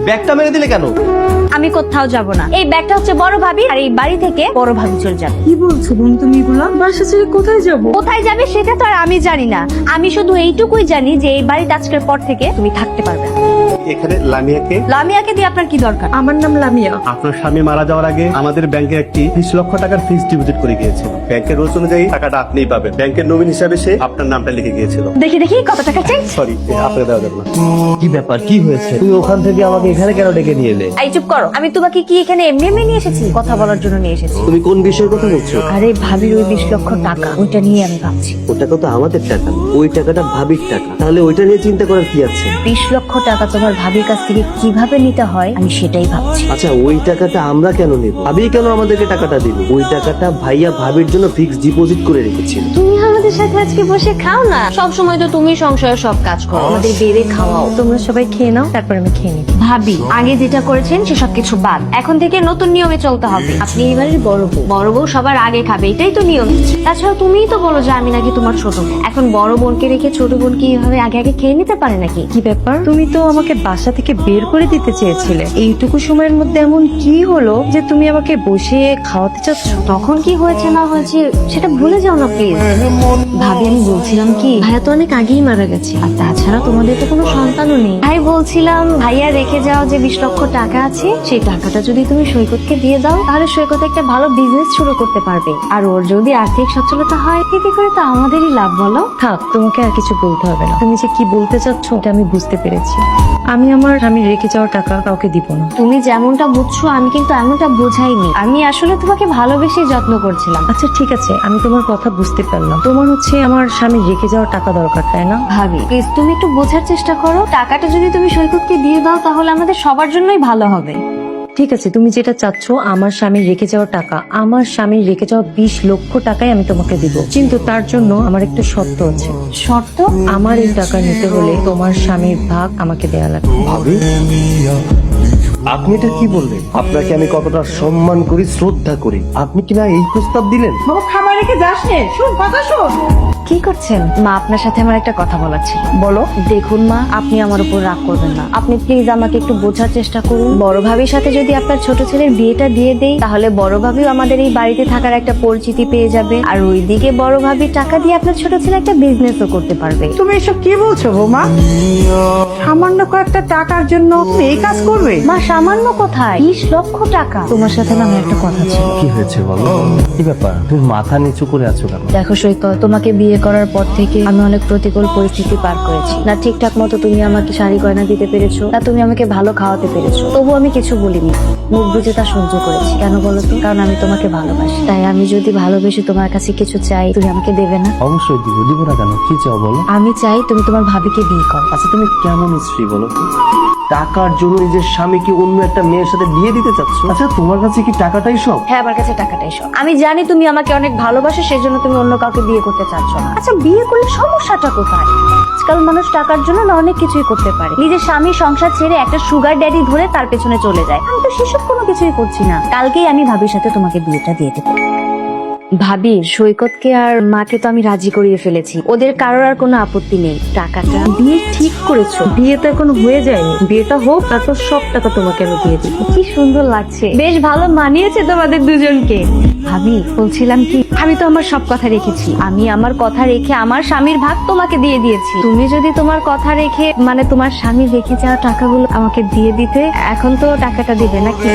ব্যাগটা মেরে দিলে কেন? আমি কোথাও যাব না। এই ব্যাগটা হচ্ছে বড় ভাবি, আর এই বাড়ি থেকে বড় ভাবি চলে যাবে। কি বলছো বোন তুমি এগুলা? বাসা ছেড়ে কোথায় যাবো? কোথায় যাবে সেটা তো আর আমি জানি না। আমি শুধু এইটুকুই জানি যে এই বাড়িতে আজকের পর থেকে তুমি থাকতে পারবে না। এখানে লামিয়াকে? লামিয়াকে দিয়ে আপনার কি দরকার? আমার নাম লামিয়া। আপনার স্বামী মারা যাওয়ার আগে আমাদের ব্যাংকে একটি 30 লক্ষ টাকার ফিক্সড ডিপোজিট করে গিয়েছিল। ব্যাংকের রুলস অনুযায়ী টাকাটা আপনিই পাবেন। ব্যাংকের নমিন হিসাবে সে আপনার নামটা লিখে গিয়েছিল। দেখি দেখি কত টাকা চাই। সরি, আপনাকে দেওয়া যাবে না। কি ব্যাপার, কি হয়েছে? তুই ওখান থেকে আমাকে এখানে কেন ডেকে নিয়ে এলে? এই চুপ করো। আমি তোমাকে কি এখানে এমনি এমনি নিয়ে এসেছি? কথা বলার জন্য নিয়ে এসেছি। তুমি কোন বিষয়ের কথা বলছো? আরে ভাবির ওই 20 লক্ষ টাকা, ওইটা নিয়ে আমি ভাবছি। ওই টাকা তো আমাদের টাকা, ওই টাকাটা ভাবির টাকা। তাহলে ওইটা নিয়ে চিন্তা করার কি আছে? 20 লক্ষ টাকা তোমার ভাবির কাছ থেকে কিভাবে নিতে হয় আমি সেটাই ভাবছি। আচ্ছা, ওই টাকাটা আমরা কেন নেব? ভাবি কেন আমাদেরকে টাকাটা দিল? ওই টাকাটা ভাইয়া ভাবির জন্য ফিক্সড ডিপোজিট করে রেখেছিল। তুমি আমাদের সাথে আজকে বসে খাও না। সব সময় তো তুমি সংসারের সব কাজ করো, আমাদের বেড়ে খাওয়াও। তোমরা সবাই খেয়ে নাও, তারপর আমি খেয়ে নিই। ভাবি, আগে যেটা করেছেন সেসব কিছু বাদ। এখন থেকে নতুন নিয়মে চলতে হবে। আপনি এবারের বড় বউ, বড় বউ সবার আগে খাবে, এটাই তো নিয়ম। তাছাড়া তুমিই তো বলো যে আমি নাকি তোমার ছোট বোন। এখন বড় বোনকে রেখে ছোট বোনকে এইভাবে আগে আগে খেয়ে নিতে পারে নাকি? কি ব্যাপার? তুমি তো আমাকে বাসা থেকে বের করে দিতে চেয়েছিলে। এইটুকু সময়ের মধ্যে এমন কি হলো যে তুমি আমাকে বসিয়ে খাওয়াতে চাচ্ছ? তখন কি হয়েছে না হয়েছে সেটা ভুলে যাও না প্লিজ। ভাবি, আমি বলছিলাম কি, ভাইয়া তো অনেক আগেই মারা গেছে, আর তাছাড়া তোমাদের তো কোনো সন্তানও নেই। ভাই বলছিলাম, ভাইয়া রেখে যাও যে 20 লক্ষ টাকা আছে, সেই টাকাটা যদি তুমি সৈকতকে দিয়ে দাও, তাহলে সৈকত একটা ভালো বিজনেস শুরু করতে পারবে। আর ওর যদি আর্থিক সচ্ছলতা হয়, এতে করে তো আমাদেরই লাভ, বলো? থাক, তোমাকে আর কিছু বলতে হবে না। তুমি যে কি বলতে চাচ্ছ এটা আমি বুঝতে পেরেছি। আমি আমার স্বামীর রেখে যাওয়ার টাকা কাউকে দিব না। তুমি যেমনটা বুঝছো আমি কিন্তু এমনটা বোঝাইনি। আমি আসলে তোমাকে ভালোবেসে যত্ন করছিলাম। আচ্ছা ঠিক আছে, আমি তোমার কথা বুঝতে পারলাম। তোমার হচ্ছে আমার স্বামীর রেখে যাওয়ার টাকা দরকার, তাই না? ভাবি প্লিজ, তুমি একটু বোঝার চেষ্টা করো। টাকাটা যদি তুমি সৈকতকে দিয়ে দাও তাহলে আমাদের সবার জন্যই ভালো হবে। ঠিক আছে, তুমি যেটা চাচ্ছ, আমার স্বামীর রেখে যাওয়ার টাকা, আমার স্বামীর রেখে যাওয়া 20 লক্ষ টাকাই আমি তোমাকে দিব, কিন্তু তার জন্য আমার একটা শর্ত আছে। শর্ত? আমার এই টাকা নিতে হলে তোমার স্বামীর ভাগ আমাকে দেয়া লাগবে। ভাবি, আপনি এটা কি বললেন? আপনাকে আমি কতটা সম্মান করি, শ্রদ্ধা করি, আপনি কিনা এই প্রস্তাব দিলেন? বাবা খাবার রেখে যাস নে, শোন কথা শোন। কি করছেন? মা, আপনার সাথে আমার একটা কথা বলার ছিল। বলো। দেখুন মা, আপনি আমার উপর রাগ করবেন না। আপনি প্লিজ আমাকে একটু বোঝার চেষ্টা করুন। বড় ভাবির সাথে যদি আপনার ছোট ছেলের বিয়েটা দিয়ে দেই, তাহলে বড় ভাবিও আমাদের এই বাড়িতে থাকার একটা পরিচিতি পেয়ে যাবে, আর ওইদিকে বড় ভাবির টাকা দিয়ে আপনার ছোট ছেলে একটা বিজনেসও করতে পারবে। তুমি এসব কি বলছো বৌমা? সামান্য কয়েকটা টাকার জন্য তুমি এই কাজ করবে? মা, সামান্য কোথায়, 20 লক্ষ টাকা। তোমার সাথে না আমার একটা কথা ছিল। কি হয়েছে বলো? কি ব্যাপার? তুমি মাথা নিচু করে আছো কেন? দেখো সৈকত, তোমাকে বিয়ে করার পর থেকে আমি অনেক প্রতিকূল পরিস্থিতি পার করেছি। না ঠিকঠাক মতো তুমি আমাকে শাড়ি গয়না দিতে পেরেছো, না তুমি আমাকে ভালো খাওয়াতে পেরেছো। তবু আমি কিছু বলিনি, মুখ বুঝে তা সহ্য করেছি। কেন বলো তো? কারণ আমি তোমাকে ভালোবাসি। তাই আমি যদি ভালোবেসে তোমার কাছে কিছু চাই, তুমি আমাকে দেবে না? অবশ্যই দিব। দিব না কেন? কি চাও বলো? আমি চাই তুমি তোমার ভাবিকে বিয়ে করো। আচ্ছা, তুমি কেমন স্ত্রী বলো তো? টাকার জন্য নিজের স্বামীকে অন্য একটা মেয়ের সাথে বিয়ে দিতে চাচ্ছ? আচ্ছা, তোমার কাছে কি টাকাটাই সব? হ্যাঁ, আমার কাছে টাকাটাই সব। আমি জানি তুমি আমাকে অনেক ভালোবাসো, সেজন্য তুমি অন্য কাউকে বিয়ে করতে চাচ্ছ না। আচ্ছা, বিয়ে করলে সমস্যাটা কোথায়? আজকাল মানুষ টাকার জন্য না অনেক কিছুই করতে পারে। নিজের স্বামী সংসার ছেড়ে একটা সুগার ড্যাডি ধরে তার পেছনে চলে যায়। আমি তো সেসব কোনো কিছুই করছি না। কালকেই আমি ভাবির সাথে তোমাকে বিয়েটা দিয়ে দেবো। ভাবি, সৈকতকে আর মাকে তো আমি রাজি করিয়ে ফেলেছি। ওদের কারোর আর কোনো আপত্তি নেই। টাকাটা বিয়ে ঠিক করেছো, বিয়ে তো এখন হয়ে যায়নি। বিয়েটা হোক, তারপর সব টাকা তোমাকে আমি দিয়ে দিব। কি সুন্দর লাগছে, বেশ ভালো মানিয়েছে তোমাদের দুজনকে। ভাবি, বলছিলাম কি, আমি তো আমার সব কথা রেখেছি। আমি আমার কথা রেখে আমার স্বামীর ভাগ তোমাকে দিয়ে দিয়েছি। তুমি যদি তোমার কথা রেখে, মানে তোমার স্বামী রেখে যাওয়া টাকাগুলো আমাকে দিয়ে দিতে, এখন তো টাকাটা দিবে নাকি?